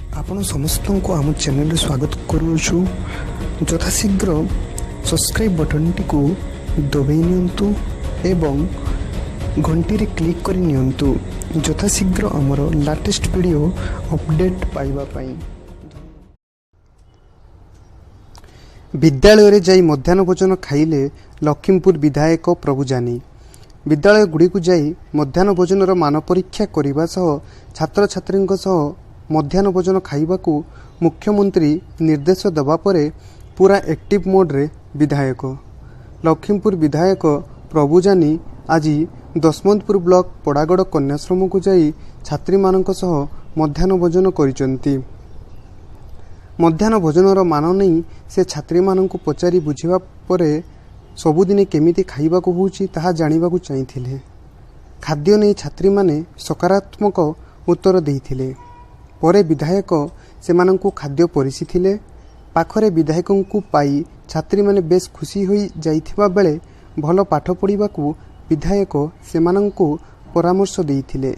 आपण समस्त को आम चैनल स्वागत करुछु। यथाशीघ्र सब्सक्राइब बटन टी को दबाई नियंतु एवं घंटी रे क्लिक कर नियंतु यथाशीघ्र आमर लेटेस्ट वीडियो अपडेट पाइबा पाई। विद्यालय रे जाई मध्याह्न भोजन खाइले लखीमपुर विधायक प्रभु जानी। विद्यालय गुड़ी को जाई मध्याह्न भोजन मान परीक्षा करने छात्र छात्री मध्याह्न भोजन खाइबाकू मुख्यमंत्री निर्देश दबा परे पूरा एक्टिव मोड रे विधायक लखीमपुर विधायक प्रभु जानी आज दशमंतपुर ब्लॉक पड़ागड़ कन्याश्रम को जाई छात्री मानक सह मध्याह्न भोजन करिसंती। मध्याह्न भोजन मान नहीं से छात्री मानक पचारि बुझिबा परे सबुदिने केमिति खाइबाकू होउची ताहा जानिबाकू चाहिथिले। खाद्य नहीं छात्री माने सकारात्मक उत्तर देइथिले। परे विधायक सेमानंकु खाद्य परिसिथिले। पाखरे विधायकंकु पाई छात्री माने बेस खुशी होई जाइथिबा बेले भल पाठ पढ़िबाकू विधायक सेमानंकु परामर्श देइथिले।